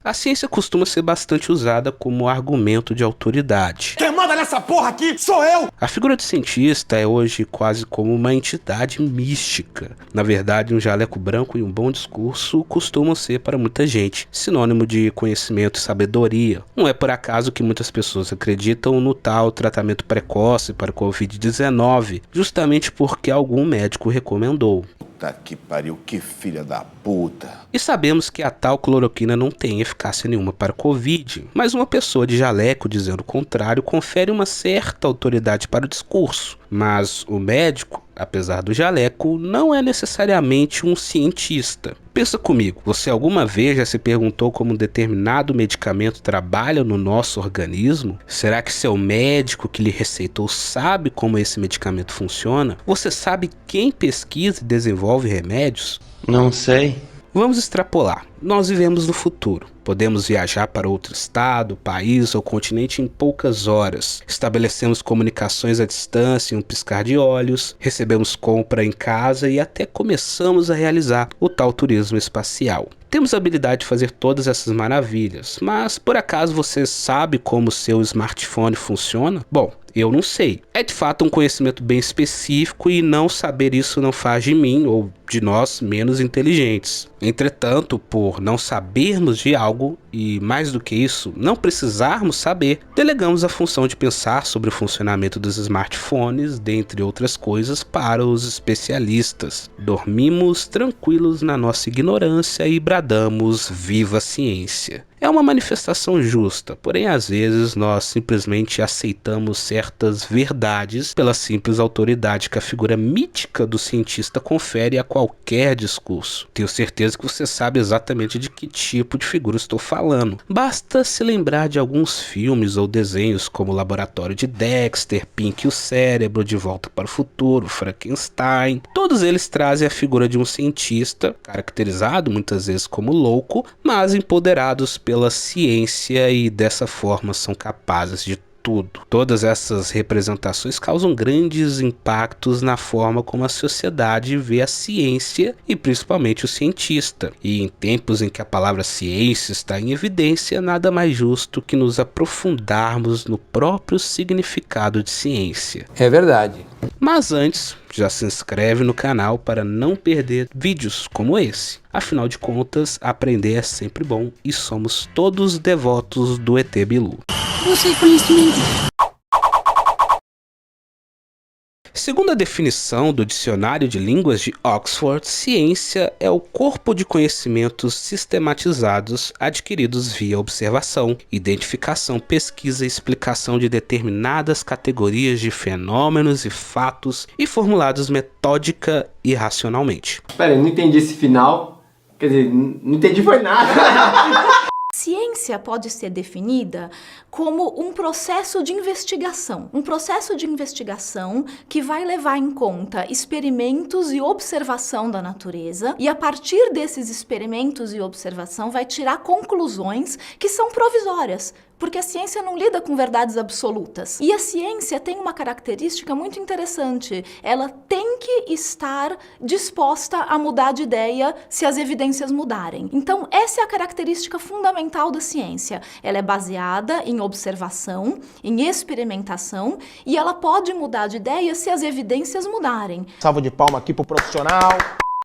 A ciência costuma ser bastante usada como argumento de autoridade. Quem manda nessa porra aqui sou eu! A figura de cientista é hoje quase como uma entidade mística. Na verdade, um jaleco branco e um bom discurso costumam ser para muita gente sinônimo de conhecimento e sabedoria. Não é por acaso que muitas pessoas acreditam no tal tratamento precoce para o Covid-19, justamente porque algum médico recomendou. Puta que pariu, que filha da puta. E sabemos que a tal cloroquina não tem eficácia nenhuma para o Covid, mas uma pessoa de jaleco dizendo o contrário confere uma certa autoridade para o discurso. Mas o médico, apesar do jaleco, não é necessariamente um cientista. Pensa comigo, você alguma vez já se perguntou como um determinado medicamento trabalha no nosso organismo? Será que seu médico que lhe receitou sabe como esse medicamento funciona? Você sabe quem pesquisa e desenvolve remédios? Não sei. Vamos extrapolar. Nós vivemos no futuro. Podemos viajar para outro estado, país ou continente em poucas horas. Estabelecemos comunicações à distância em um piscar de olhos, recebemos compra em casa e até começamos a realizar o tal turismo espacial. Temos a habilidade de fazer todas essas maravilhas, mas por acaso você sabe como o seu smartphone funciona? Bom, eu não sei. É de fato um conhecimento bem específico e não saber isso não faz de mim ou de nós menos inteligentes. Entretanto, por não sabermos de algo e, mais do que isso, não precisarmos saber, delegamos a função de pensar sobre o funcionamento dos smartphones, dentre outras coisas, para os especialistas. Dormimos tranquilos na nossa ignorância e bradamos viva a ciência. É uma manifestação justa, porém às vezes nós simplesmente aceitamos certas verdades pela simples autoridade que a figura mítica do cientista confere a qualquer discurso. Tenho certeza que você sabe exatamente de que tipo de figura estou falando. Basta se lembrar de alguns filmes ou desenhos como o Laboratório de Dexter, Pink e o Cérebro, De Volta para o Futuro, Frankenstein. Todos eles trazem a figura de um cientista, caracterizado muitas vezes como louco, mas empoderados pela ciência e dessa forma são capazes de tudo. Todas essas representações causam grandes impactos na forma como a sociedade vê a ciência e principalmente o cientista. E em tempos em que a palavra ciência está em evidência, nada mais justo que nos aprofundarmos no próprio significado de ciência. É verdade. Mas antes, já se inscreve no canal para não perder vídeos como esse. Afinal de contas, aprender é sempre bom e somos todos devotos do ET Bilu. Busque conhecimento. Segundo a definição do Dicionário de Línguas de Oxford, ciência é o corpo de conhecimentos sistematizados adquiridos via observação, identificação, pesquisa e explicação de determinadas categorias de fenômenos e fatos e formulados metódica e racionalmente. Espera, eu não entendi esse final. Quer dizer, não entendi foi nada. Ciência pode ser definida como um processo de investigação. Um processo de investigação que vai levar em conta experimentos e observação da natureza e a partir desses experimentos e observação vai tirar conclusões que são provisórias. Porque a ciência não lida com verdades absolutas. E a ciência tem uma característica muito interessante. Ela tem que estar disposta a mudar de ideia se as evidências mudarem. Então, essa é a característica fundamental da ciência. Ela é baseada em observação, em experimentação, e ela pode mudar de ideia se as evidências mudarem. Salva de palma aqui pro profissional.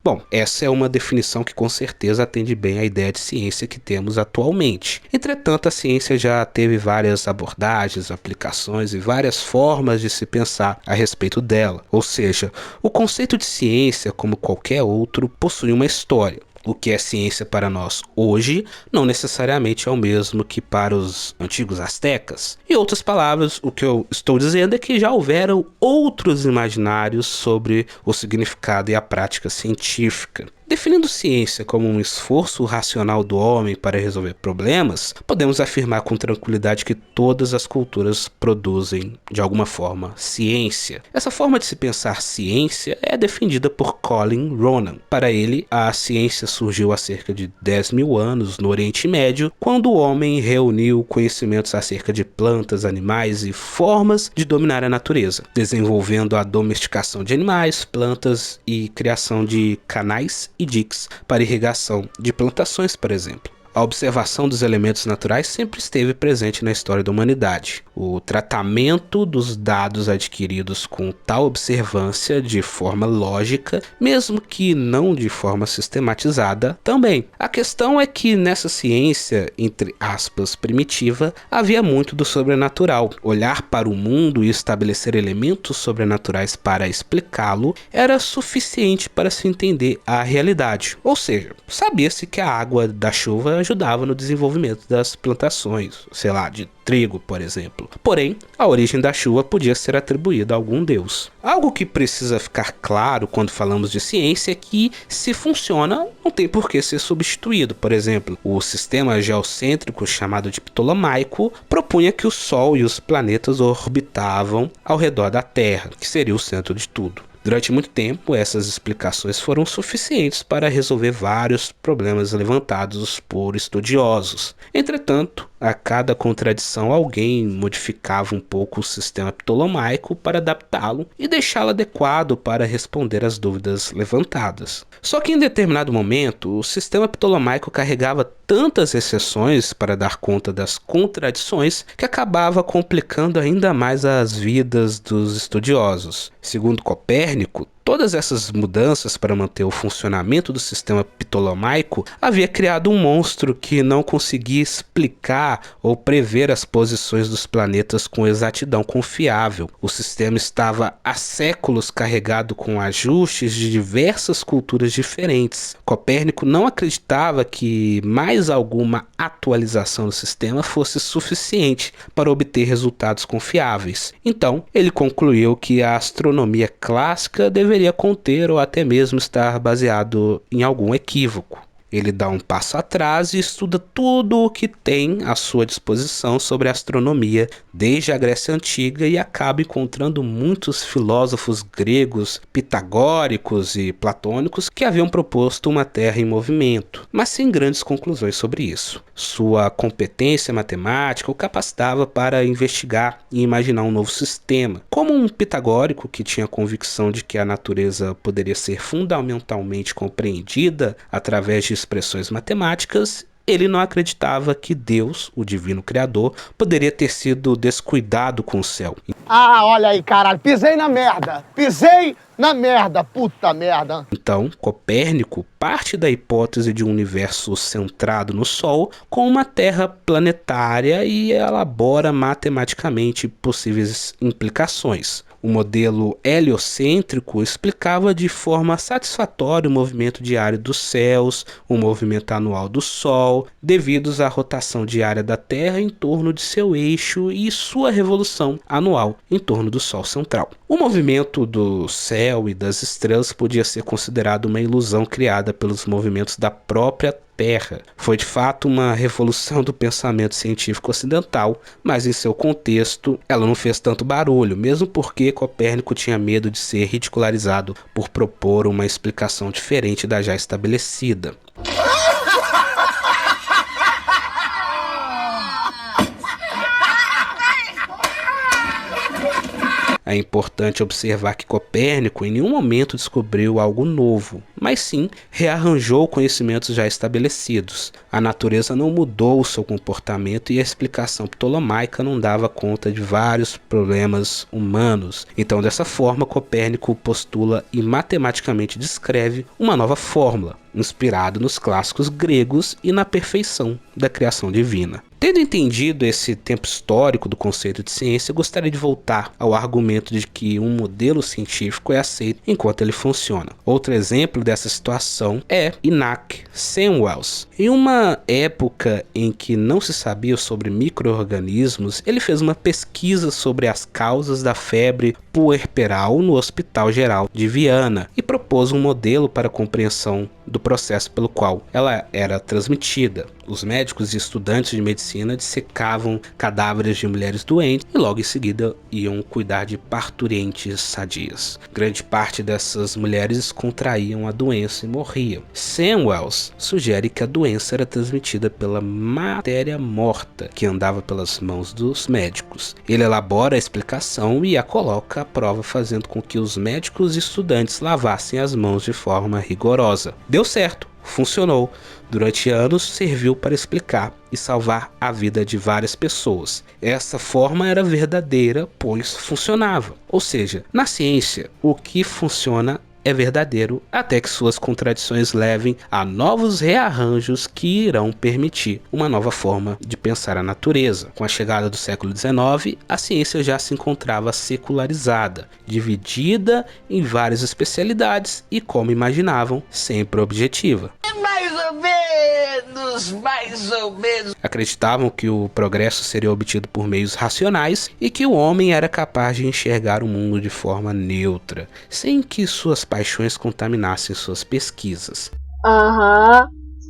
Bom, essa é uma definição que com certeza atende bem à ideia de ciência que temos atualmente. Entretanto, a ciência já teve várias abordagens, aplicações e várias formas de se pensar a respeito dela. Ou seja, o conceito de ciência, como qualquer outro, possui uma história. O que é ciência para nós hoje não necessariamente é o mesmo que para os antigos astecas. Em outras palavras, o que eu estou dizendo é que já houveram outros imaginários sobre o significado e a prática científica. Definindo ciência como um esforço racional do homem para resolver problemas, podemos afirmar com tranquilidade que todas as culturas produzem, de alguma forma, ciência. Essa forma de se pensar ciência é defendida por Colin Ronan. Para ele, a ciência surgiu há cerca de 10 mil anos no Oriente Médio, quando o homem reuniu conhecimentos acerca de plantas, animais e formas de dominar a natureza, desenvolvendo a domesticação de animais, plantas e criação de canais e diques para irrigação de plantações, por exemplo. a observação dos elementos naturais sempre esteve presente na história da humanidade. O tratamento dos dados adquiridos com tal observância de forma lógica, mesmo que não de forma sistematizada, também. A questão é que nessa ciência, entre aspas, primitiva, havia muito do sobrenatural. Olhar para o mundo e estabelecer elementos sobrenaturais para explicá-lo era suficiente para se entender a realidade. Ou seja, sabia-se que a água da chuva ajudava no desenvolvimento das plantações, sei lá, de trigo, por exemplo. Porém, a origem da chuva podia ser atribuída a algum deus. Algo que precisa ficar claro quando falamos de ciência é que, se funciona, não tem por que ser substituído. Por exemplo, o sistema geocêntrico chamado de ptolomaico propunha que o Sol e os planetas orbitavam ao redor da Terra, que seria o centro de tudo. Durante muito tempo, essas explicações foram suficientes para resolver vários problemas levantados por estudiosos. Entretanto, a cada contradição alguém modificava um pouco o sistema ptolomaico para adaptá-lo e deixá-lo adequado para responder às dúvidas levantadas. Só que em determinado momento, o sistema ptolomaico carregava tantas exceções para dar conta das contradições que acabava complicando ainda mais as vidas dos estudiosos. Segundo Copérnico, todas essas mudanças para manter o funcionamento do sistema ptolomaico havia criado um monstro que não conseguia explicar ou prever as posições dos planetas com exatidão confiável. O sistema estava há séculos carregado com ajustes de diversas culturas diferentes. Copérnico não acreditava que mais alguma atualização do sistema fosse suficiente para obter resultados confiáveis. Então, ele concluiu que a astronomia clássica deveria conter ou até mesmo estar baseado em algum equívoco. Ele dá um passo atrás e estuda tudo o que tem à sua disposição sobre a astronomia desde a Grécia Antiga e acaba encontrando muitos filósofos gregos, pitagóricos e platônicos que haviam proposto uma Terra em movimento, mas sem grandes conclusões sobre isso. Sua competência matemática o capacitava para investigar e imaginar um novo sistema. Como um pitagórico que tinha a convicção de que a natureza poderia ser fundamentalmente compreendida através de expressões matemáticas, ele não acreditava que Deus, o divino criador, poderia ter sido descuidado com o céu. Ah, olha aí, caralho, pisei na merda, puta merda. Então, Copérnico parte da hipótese de um universo centrado no Sol com uma Terra planetária e elabora matematicamente possíveis implicações. O modelo heliocêntrico explicava de forma satisfatória o movimento diário dos céus, o movimento anual do Sol, devidos à rotação diária da Terra em torno de seu eixo e sua revolução anual em torno do Sol central. O movimento do céu e das estrelas podia ser considerado uma ilusão criada pelos movimentos da própria Terra. Foi de fato uma revolução do pensamento científico ocidental, mas em seu contexto ela não fez tanto barulho, mesmo porque Copérnico tinha medo de ser ridicularizado por propor uma explicação diferente da já estabelecida. É importante observar que Copérnico em nenhum momento descobriu algo novo, mas sim rearranjou conhecimentos já estabelecidos. A natureza não mudou o seu comportamento e a explicação ptolomaica não dava conta de vários problemas humanos. Então, dessa forma, Copérnico postula e matematicamente descreve uma nova fórmula, inspirado nos clássicos gregos e na perfeição da criação divina. Tendo entendido esse tempo histórico do conceito de ciência, gostaria de voltar ao argumento de que um modelo científico é aceito enquanto ele funciona. Outro exemplo dessa situação é Isaac Samuels. Em uma época em que não se sabia sobre micro-organismos, ele fez uma pesquisa sobre as causas da febre puerperal no Hospital Geral de Viana e propôs um modelo para a compreensão do processo pelo qual ela era transmitida. Os médicos e estudantes de medicina dissecavam cadáveres de mulheres doentes e logo em seguida iam cuidar de parturientes sadias. Grande parte dessas mulheres contraíam a doença e morriam. Samuels sugere que a doença era transmitida pela matéria morta que andava pelas mãos dos médicos. Ele elabora a explicação e a coloca à prova, fazendo com que os médicos e estudantes lavassem as mãos de forma rigorosa. Deu certo. funcionou. Durante anos, serviu para explicar e salvar a vida de várias pessoas. Essa forma era verdadeira, pois funcionava. Ou seja, na ciência, o que funciona é verdadeiro, até que suas contradições levem a novos rearranjos que irão permitir uma nova forma de pensar a natureza. Com a chegada do século XIX, a ciência já se encontrava secularizada, dividida em várias especialidades e, como imaginavam, sempre objetiva. Mais ou menos. Acreditavam que o progresso seria obtido por meios racionais e que o homem era capaz de enxergar o mundo de forma neutra, sem que suas paixões contaminassem suas pesquisas.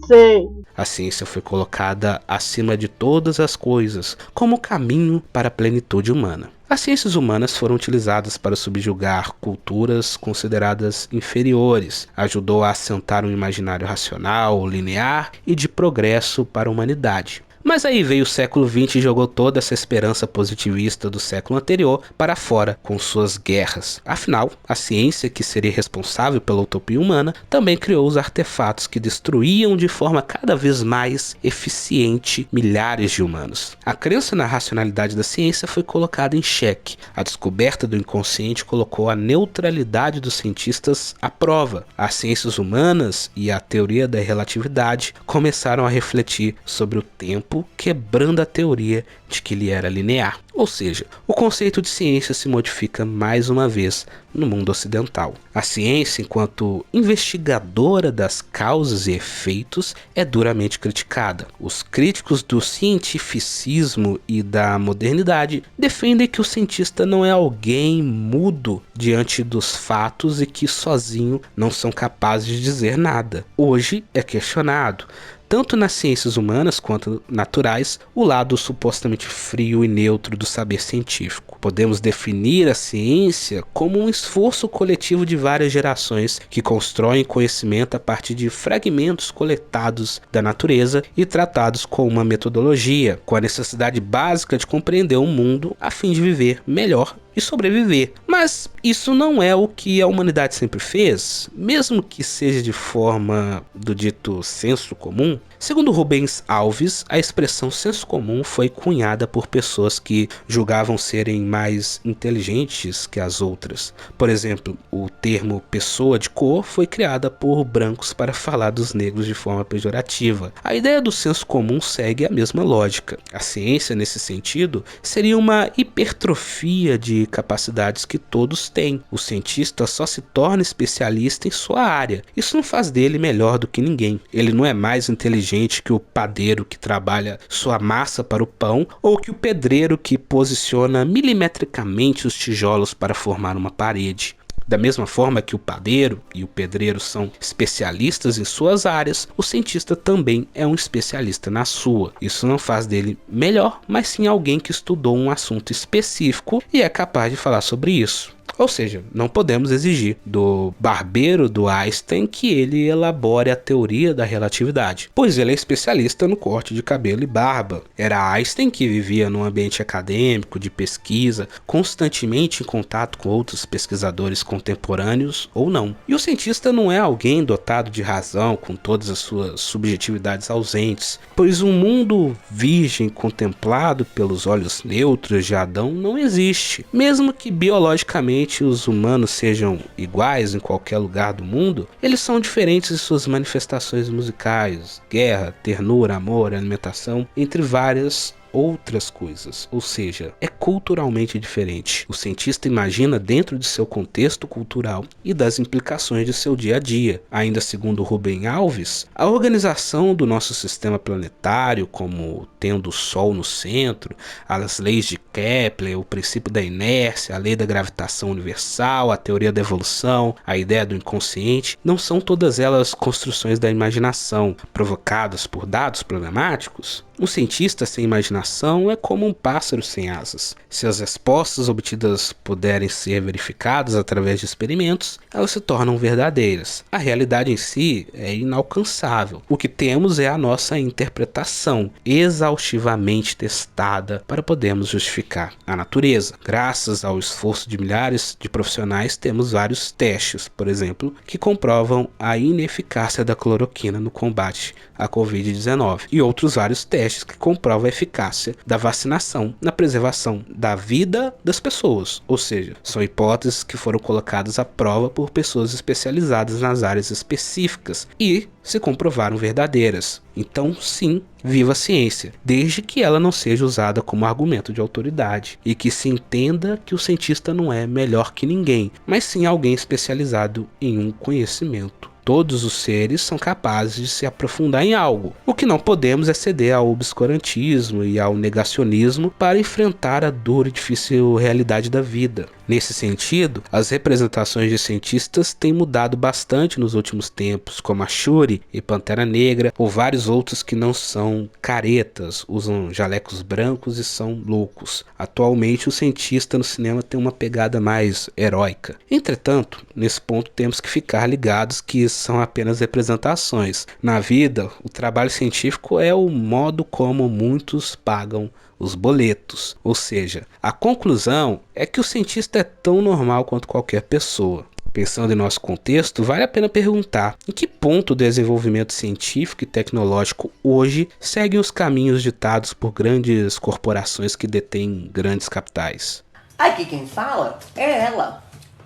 Sei. A ciência foi colocada acima de todas as coisas, como caminho para a plenitude humana. As ciências humanas foram utilizadas para subjugar culturas consideradas inferiores, ajudou a assentar um imaginário racional, linear e de progresso para a humanidade. Mas aí veio o século XX e jogou toda essa esperança positivista do século anterior para fora com suas guerras. Afinal, a ciência, que seria responsável pela utopia humana, também criou os artefatos que destruíam de forma cada vez mais eficiente milhares de humanos. A crença na racionalidade da ciência foi colocada em xeque. A descoberta do inconsciente colocou a neutralidade dos cientistas à prova. As ciências humanas e a teoria da relatividade começaram a refletir sobre o tempo, quebrando a teoria de que ele era linear. Ou seja, o conceito de ciência se modifica mais uma vez no mundo ocidental. A ciência, enquanto investigadora das causas e efeitos, é duramente criticada. Os críticos do cientificismo e da modernidade defendem que o cientista não é alguém mudo diante dos fatos e que sozinho não são capazes de dizer nada. Hoje é questionado, tanto nas ciências humanas quanto naturais, o lado supostamente frio e neutro do saber científico. Podemos definir a ciência como um esforço coletivo de várias gerações que constroem conhecimento a partir de fragmentos coletados da natureza e tratados com uma metodologia, com a necessidade básica de compreender o mundo a fim de viver melhor e sobreviver. Mas isso não é o que a humanidade sempre fez, mesmo que seja de forma do dito senso comum. Segundo Rubens Alves, a expressão senso comum foi cunhada por pessoas que julgavam serem mais inteligentes que as outras. Por exemplo, o termo pessoa de cor foi criada por brancos para falar dos negros de forma pejorativa. A ideia do senso comum segue a mesma lógica. A ciência, nesse sentido, seria uma hipertrofia de capacidades que todos têm. O cientista só se torna especialista em sua área. Isso não faz dele melhor do que ninguém. Ele não é mais inteligente que o padeiro que trabalha sua massa para o pão, ou que o pedreiro que posiciona milimetricamente os tijolos para formar uma parede. Da mesma forma que o padeiro e o pedreiro são especialistas em suas áreas, o cientista também é um especialista na sua. Isso não faz dele melhor, mas sim alguém que estudou um assunto específico e é capaz de falar sobre isso. Ou seja, não podemos exigir do barbeiro do Einstein que ele elabore a teoria da relatividade, pois ele é especialista no corte de cabelo e barba. Era Einstein que vivia num ambiente acadêmico, de pesquisa, constantemente em contato com outros pesquisadores contemporâneos ou não. E o cientista não é alguém dotado de razão, com todas as suas subjetividades ausentes, pois um mundo virgem contemplado pelos olhos neutros de Adão não existe. Mesmo que biologicamente os humanos sejam iguais em qualquer lugar do mundo, eles são diferentes em suas manifestações musicais, guerra, ternura, amor, alimentação, entre várias outras coisas, ou seja, é culturalmente diferente. O cientista imagina dentro de seu contexto cultural e das implicações de seu dia a dia. Ainda segundo Rubens Alves, a organização do nosso sistema planetário, como tendo o Sol no centro, as leis de Kepler, o princípio da inércia, a lei da gravitação universal, a teoria da evolução, a ideia do inconsciente, não são todas elas construções da imaginação, provocadas por dados problemáticos? Um cientista sem imaginação é como um pássaro sem asas. Se as respostas obtidas puderem ser verificadas através de experimentos, elas se tornam verdadeiras. A realidade em si é inalcançável. O que temos é a nossa interpretação, exaustivamente testada para podermos justificar a natureza. Graças ao esforço de milhares de profissionais, temos vários testes, por exemplo, que comprovam a ineficácia da cloroquina no combate à Covid-19 e outros vários testes que comprovam a eficácia da vacinação na preservação da vida das pessoas, ou seja, são hipóteses que foram colocadas à prova por pessoas especializadas nas áreas específicas e se comprovaram verdadeiras. Então, sim, viva a ciência, desde que ela não seja usada como argumento de autoridade e que se entenda que o cientista não é melhor que ninguém, mas sim alguém especializado em um conhecimento. Todos os seres são capazes de se aprofundar em algo. O que não podemos é ceder ao obscurantismo e ao negacionismo para enfrentar a dura e difícil realidade da vida. Nesse sentido, as representações de cientistas têm mudado bastante nos últimos tempos, como a Shuri e Pantera Negra, ou vários outros que não são caretas, usam jalecos brancos e são loucos. Atualmente, o cientista no cinema tem uma pegada mais heróica. Entretanto, nesse ponto temos que ficar ligados que são apenas representações. Na vida, o trabalho científico é o modo como muitos pagam os boletos, ou seja, a conclusão é que o cientista é tão normal quanto qualquer pessoa. Pensando em nosso contexto, vale a pena perguntar em que ponto o desenvolvimento científico e tecnológico hoje segue os caminhos ditados por grandes corporações que detêm grandes capitais. Aqui quem fala é ela,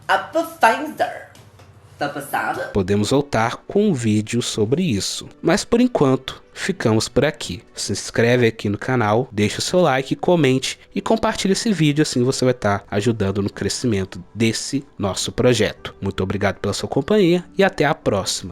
a Pathfinder. Tá passada? Podemos voltar com um vídeo sobre isso, mas por enquanto ficamos por aqui. Se inscreve aqui no canal, deixa o seu like, comente e compartilhe esse vídeo, assim você vai estar ajudando no crescimento desse nosso projeto. Muito obrigado pela sua companhia e até a próxima.